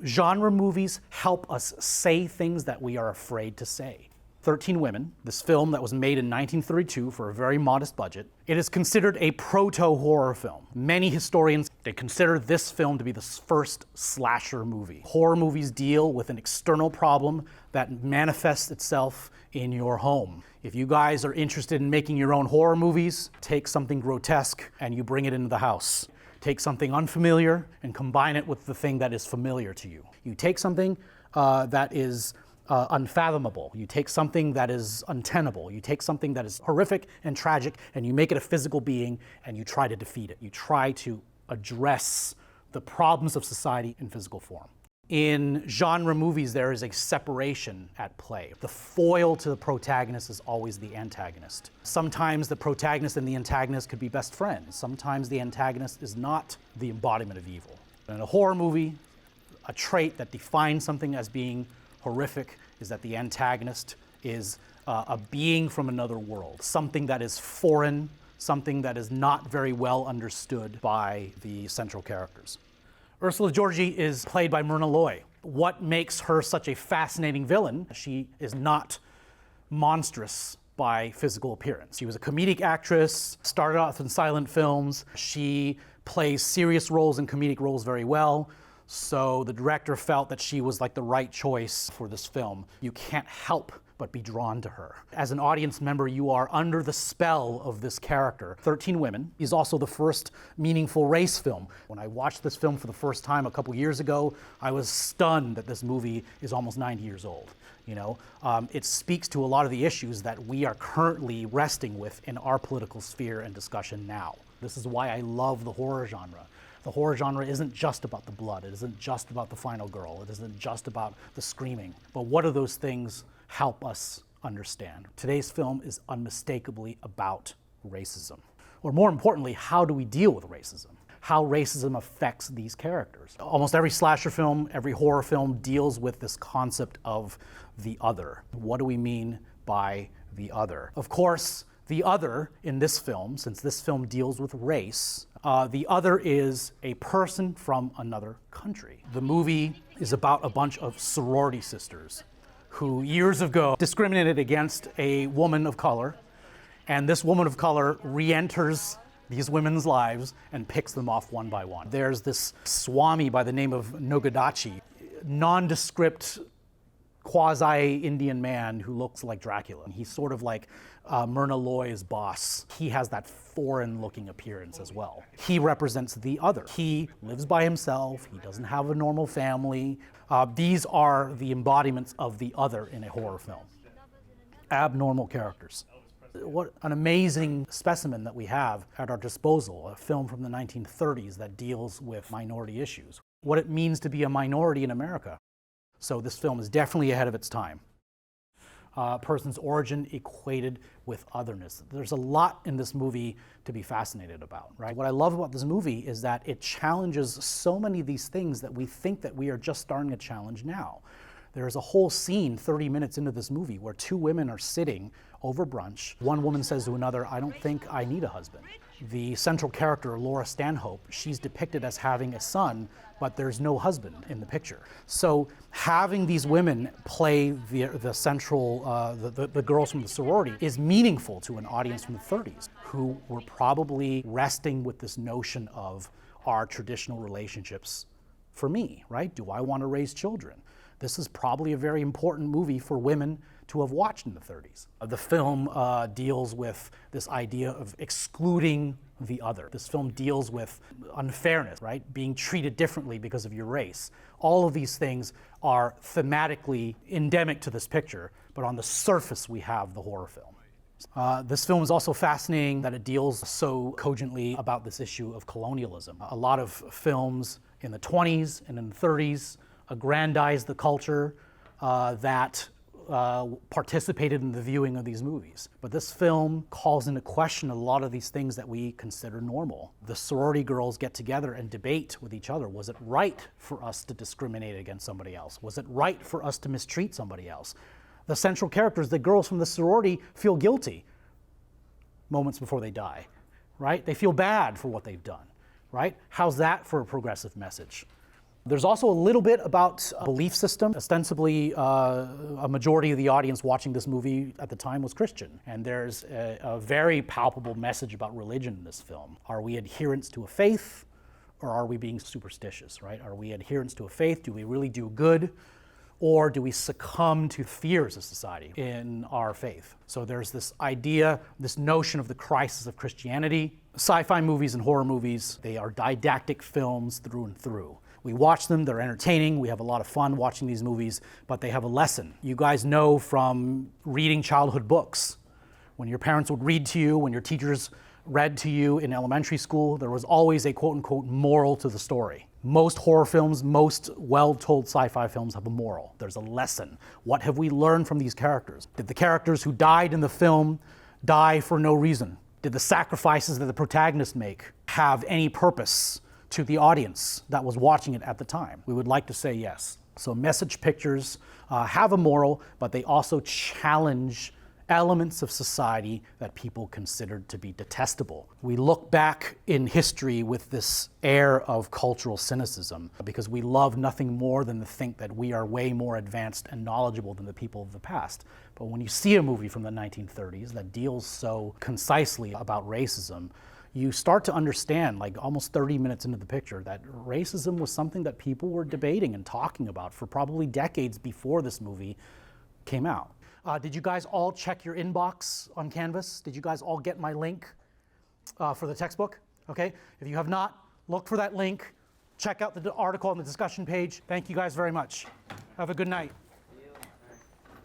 Genre movies help us say things that we are afraid to say. 13 Women, this film that was made in 1932 for a very modest budget, it is considered a proto-horror film. Many historians, they consider this film to be the first slasher movie. Horror movies deal with an external problem that manifests itself in your home. If you guys are interested in making your own horror movies, take something grotesque and you bring it into the house. Take something unfamiliar and combine it with the thing that is familiar to you. You take something that is unfathomable. You take something that is untenable. You take something that is horrific and tragic and you make it a physical being and you try to defeat it. You try to address the problems of society in physical form. In genre movies, there is a separation at play. The foil to the protagonist is always the antagonist. Sometimes the protagonist and the antagonist could be best friends. Sometimes the antagonist is not the embodiment of evil. In a horror movie, a trait that defines something as being horrific is that the antagonist is a being from another world, something that is foreign, something that is not very well understood by the central characters. Ursula Georgi is played by Myrna Loy. What makes her such a fascinating villain? She is not monstrous by physical appearance. She was a comedic actress, started off in silent films. She plays serious roles and comedic roles very well. So the director felt that she was like the right choice for this film. You can't help but be drawn to her. As an audience member, you are under the spell of this character. 13 Women is also the first meaningful race film. When I watched this film for the first time a couple years ago, I was stunned that this movie is almost 90 years old. You know, it speaks to a lot of the issues that we are currently wrestling with in our political sphere and discussion now. This is why I love the horror genre. The horror genre isn't just about the blood, it isn't just about the final girl, it isn't just about the screaming, but what do those things help us understand? Today's film is unmistakably about racism. Or more importantly, how do we deal with racism? How racism affects these characters. Almost every slasher film, every horror film deals with this concept of the other. What do we mean by the other? Of course, the other in this film, since this film deals with race, the other is a person from another country. The movie is about a bunch of sorority sisters who years ago discriminated against a woman of color, and this woman of color re-enters these women's lives and picks them off one by one. There's this Swami by the name of Nogadachi, nondescript quasi-Indian man who looks like Dracula. He's sort of like Myrna Loy's boss. He has that foreign-looking appearance as well. He represents the other. He lives by himself. He doesn't have a normal family. These are the embodiments of the other in a horror film. Abnormal characters. What an amazing specimen that we have at our disposal, a film from the 1930s that deals with minority issues. What it means to be a minority in America. So this film is definitely ahead of its time. Person's origin equated with otherness. There's a lot in this movie to be fascinated about, right? What I love about this movie is that it challenges so many of these things that we think that we are just starting to challenge now. There's a whole scene 30 minutes into this movie where two women are sitting over brunch. One woman says to another, "I don't think I need a husband." The central character, Laura Stanhope, she's depicted as having a son, but there's no husband in the picture. So having these women play the central, the girls from the sorority is meaningful to an audience from the 30s who were probably wrestling with this notion of our traditional relationships for me, right? Do I want to raise children? This is probably a very important movie for women to have watched in the 30s. The film deals with this idea of excluding the other. This film deals with unfairness, right? Being treated differently because of your race. All of these things are thematically endemic to this picture, but on the surface we have the horror film. This film is also fascinating that it deals so cogently about this issue of colonialism. A lot of films in the 20s and in the 30s aggrandized the culture that participated in the viewing of these movies. But this film calls into question a lot of these things that we consider normal. The sorority girls get together and debate with each other. Was it right for us to discriminate against somebody else? Was it right for us to mistreat somebody else? The central characters, the girls from the sorority, feel guilty moments before they die, right? They feel bad for what they've done, right? How's that for a progressive message? There's also a little bit about belief system. Ostensibly, a majority of the audience watching this movie at the time was Christian. And there's a very palpable message about religion in this film. Are we adherents to a faith, or are we being superstitious, right? Are we adherents to a faith? Do we really do good? Or do we succumb to fears of society in our faith? So there's this idea, this notion of the crisis of Christianity. Sci-fi movies and horror movies, they are didactic films through and through. We watch them, they're entertaining, we have a lot of fun watching these movies, but they have a lesson. You guys know from reading childhood books, when your parents would read to you, when your teachers read to you in elementary school, there was always a quote-unquote moral to the story. Most horror films, most well-told sci-fi films have a moral. There's a lesson. What have we learned from these characters? Did the characters who died in the film die for no reason? Did the sacrifices that the protagonists make have any purpose to the audience that was watching it at the time? We would like to say yes. So message pictures have a moral, but they also challenge elements of society that people considered to be detestable. We look back in history with this air of cultural cynicism because we love nothing more than to think that we are way more advanced and knowledgeable than the people of the past. But when you see a movie from the 1930s that deals so concisely about racism, you start to understand, like almost 30 minutes into the picture, that racism was something that people were debating and talking about for probably decades before this movie came out. Did you guys all check your inbox on Canvas? Did you guys all get my link for the textbook? Okay, if you have not, look for that link. Check out the article on the discussion page. Thank you guys very much. Have a good night.